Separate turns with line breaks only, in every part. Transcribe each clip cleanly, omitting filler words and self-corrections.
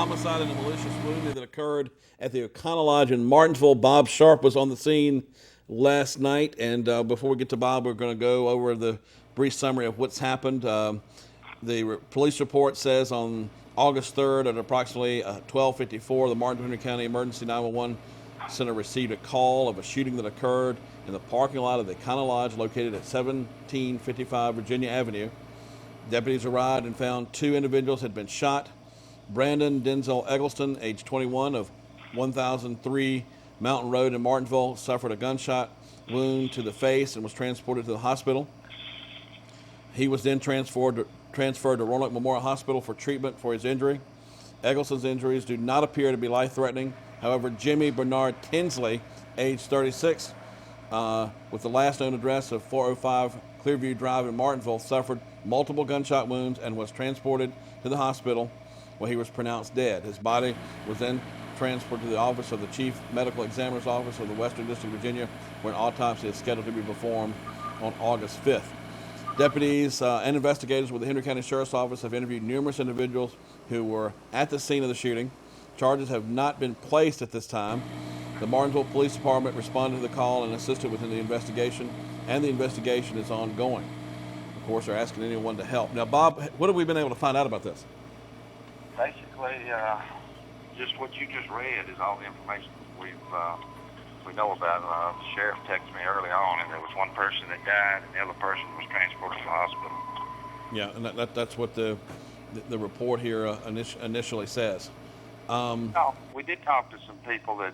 homicide and a malicious wounding that occurred at the Econo Lodge in Martinsville. Bob Sharp was on the scene last night, and before we get to Bob, we're going to go over the brief summary of what's happened. The police report says on August 3rd at approximately 12:54, the Martin Henry County Emergency 911 Center received a call of a shooting that occurred in the parking lot of the Econo Lodge located at 1755 Virginia Avenue. Deputies arrived and found two individuals had been shot. Brandon Denzel Eggleston, age 21, of 1003 Mountain Road in Martinsville, suffered a gunshot wound to the face and was transported to the hospital. He was then transferred to Roanoke Memorial Hospital for treatment for his injury. Eggleston's injuries do not appear to be life-threatening. However, Jimmy Bernard Tinsley, age 36, with the last known address of 405 Clearview Drive in Martinsville, suffered multiple gunshot wounds and was transported to the hospital where he was pronounced dead. His body was then transferred to the office of the Chief Medical Examiner's Office of the Western District of Virginia, where an autopsy is scheduled to be performed on August 5th. Deputies and investigators with the Henry County Sheriff's Office have interviewed numerous individuals who were at the scene of the shooting. Charges have not been placed at this time. The Martinsville Police Department responded to the call and assisted within the investigation, and the investigation is ongoing. Of course, they're asking anyone to help. Now, Bob, what have we been able to find out about this?
Basically, just what you just read is all the information we know about. The sheriff texted me early on, and there was one person that died, and the other person was transported to the hospital.
Yeah, and that's what the report here initially says.
No, we did talk to some people that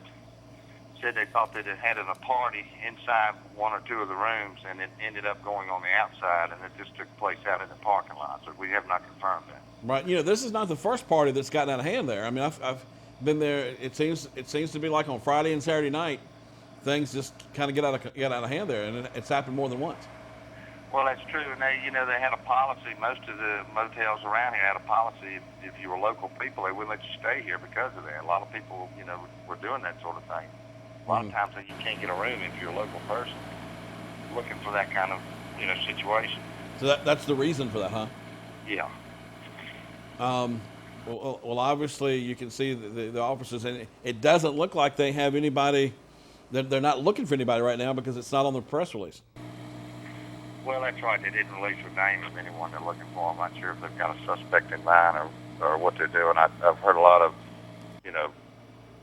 said they thought that it had a party inside one or two of the rooms, and it ended up going on the outside, and it just took place out in the parking lot. So we have not confirmed that.
Right. You know, this is not the first party that's gotten out of hand there. I mean, I've been there. It seems to be like on Friday and Saturday night, things just kind of get out of hand there, and it's happened more than once.
Well, that's true, and they had a policy. Most of the motels around here had a policy. If you were local people, they wouldn't let you stay here because of that. A lot of people, were doing that sort of thing. A lot of times you can't get a room if you're a local person looking for that kind of, situation.
So that's the reason for that, huh?
Yeah.
Well, obviously you can see the officers, and it doesn't look like they have anybody. They're not looking for anybody right now because it's not on the press release.
Well, that's right. They didn't release the name of anyone they're looking for. I'm not sure if they've got a suspect in mind or what they're doing. I've heard a lot of,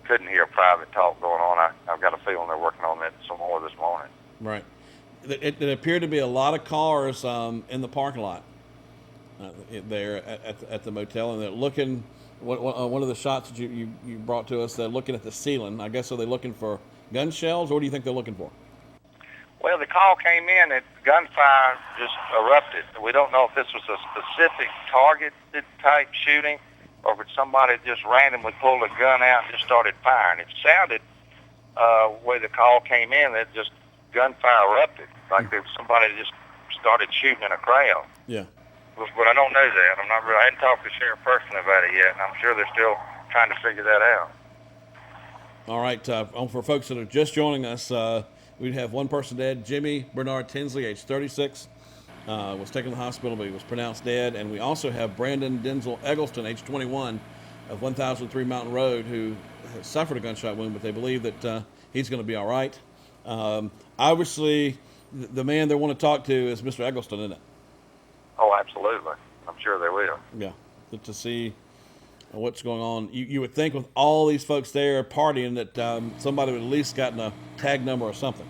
couldn't hear private talk going on. I've got a feeling they're working on that some more this morning.
Right. It appeared to be a lot of cars in the parking lot there at the motel, and they're looking. One of the shots that you brought to us, they're looking at the ceiling. I guess, are they looking for gun shells, or what do you think they're looking for?
Well, the call came in that gunfire just erupted. We don't know if this was a specific targeted type shooting or if it's somebody just randomly pulled a gun out and just started firing. It sounded, where the call came in, that just gunfire erupted, like there was somebody just started shooting in a crowd.
Yeah.
But I don't know that. I hadn't talked to the sheriff personally about it yet, and I'm sure they're still trying to figure that out.
All right. For folks that are just joining us, we have one person dead. Jimmy Bernard Tinsley, age 36, was taken to the hospital, but he was pronounced dead. And we also have Brandon Denzel Eggleston, age 21, of 1003 Mountain Road, who has suffered a gunshot wound, but they believe that he's going to be all right. Obviously, the man they want to talk to is Mr. Eggleston, isn't it?
Oh, absolutely. I'm sure they will.
Yeah, to see what's going on. You would think with all these folks there partying that somebody would at least gotten a tag number or something.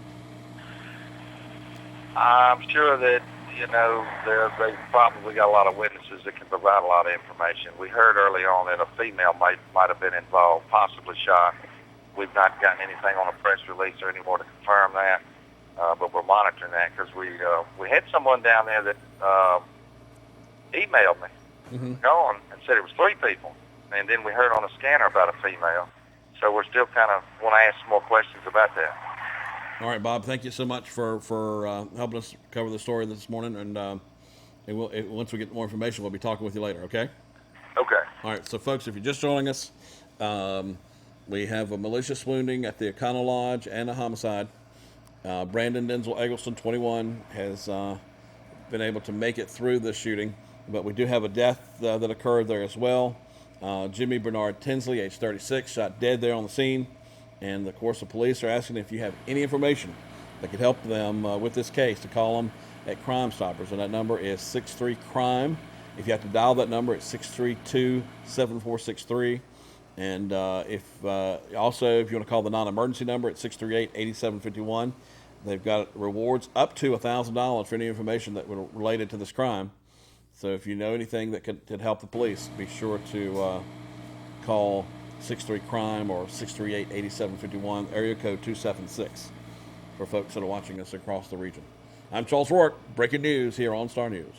I'm sure that, they probably got a lot of witnesses that can provide a lot of information. We heard early on that a female might have been involved, possibly shot. We've not gotten anything on a press release or any more to confirm that, but we're monitoring that because we had someone down there that emailed me going and said it was 3 people. And then we heard on the scanner about a female. So we're still kind of want to ask some more questions about that.
All right, Bob, thank you so much for helping us cover the story this morning. And once we get more information, we'll be talking with you later, okay?
Okay.
All right, so folks, if you're just joining us, we have a malicious wounding at the Econo Lodge and a homicide. Brandon Denzel Eggleston, 21, has been able to make it through this shooting, but we do have a death that occurred there as well. Jimmy Bernard Tinsley, age 36, shot dead there on the scene. And of course, the police are asking if you have any information that could help them with this case to call them at Crime Stoppers. And that number is 63-CRIME. If you have to dial that number, it's 632-7463. And also, if you want to call the non-emergency number at 638-8751, they've got rewards up to $1,000 for any information that would related to this crime. So if you know anything that could help the police, be sure to call 63-CRIME or 638-8751, area code 276, for folks that are watching us across the region. I'm Charles Rourke, breaking news here on Star News.